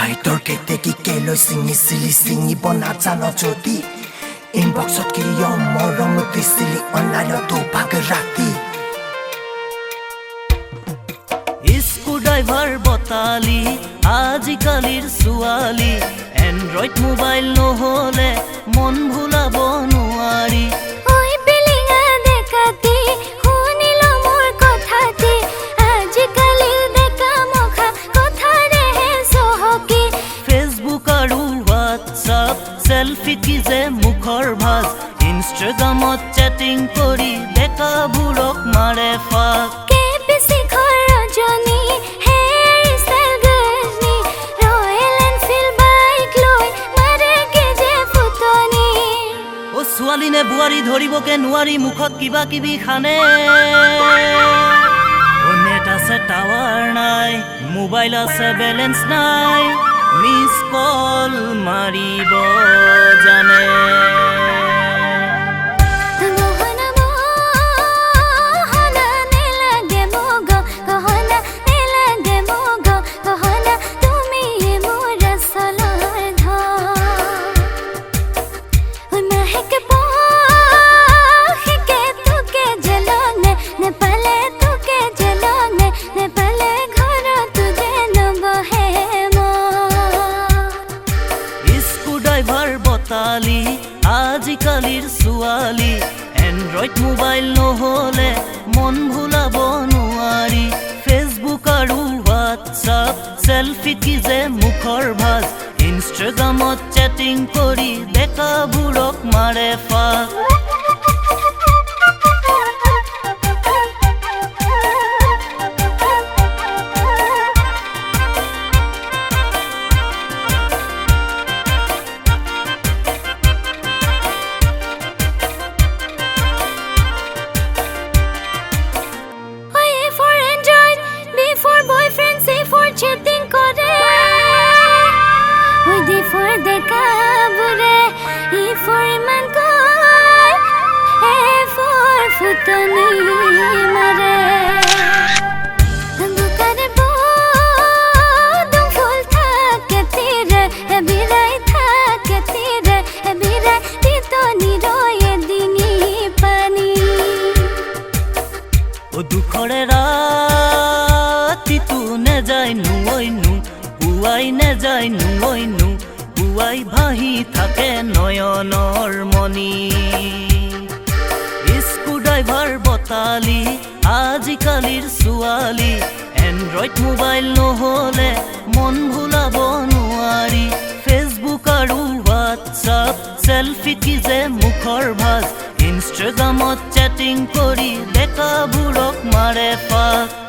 Fighter que te kike loi singi sili singi naজানো যদি ইনবক্সত কিয় মৰম দিছিলি অনলাইনত ভাগ ৰাতি স্কু ড্ৰাইভাৰ বতালি আজিকালিৰ ছোৱালী এন্ড্ৰইড মোবাইল নহলে মন ভুলাব নোৱাৰি ওই বিলিঙা দেখাতি শুনিল মোৰ কথাতি আজিকালি দেখা মুখা কথাৰে সহকি ফেসবুক আৰু হোৱাটছআপ সেলফি কি যে মুখৰ ভাজ ইনষ্টাগ্ৰামত চ্যাটিং কৰি দেখাবোৰক মাৰে ফাক ছোৱালীনে বুৱাৰী ধৰিবকে নোৱাৰি মুখত কিবা কিবি খানে নেট আছে টাৱাৰ নাই মোবাইল আছে বেলেন্স নাই মিস কল মাৰিব জানে আজিকালিৰ ছোৱালী এন্ড্ৰইড মোবাইল নহলে মন ভুলাব নোৱাৰি ফেসবুক আৰু হোৱাটছআপ সেলফি কি যে মুখৰ ভাজ ইনষ্টাগ্ৰামত চ্যাটিং কৰি দেখাবোৰক মাৰে ফাক দুখৰে ৰাতিটো নেযায় নুৱৈনো পুৱাই নেযায় নুৱৈনো পুৱাই ভাহি থাকে নয়নৰ মণি স্কু ড্ৰাইভাৰ বতালি আজিকালিৰ ছোৱালী এন্ড্ৰইড মোবাইল নহলে মন ভুলাব নোৱাৰি ফেসবুক আৰু হোৱাটছআপ সেলফি কি যে মুখৰ ভাজ ইনষ্টাগ্ৰামত চ্যাটিং কৰি দেখাবোৰক মাৰে ফাক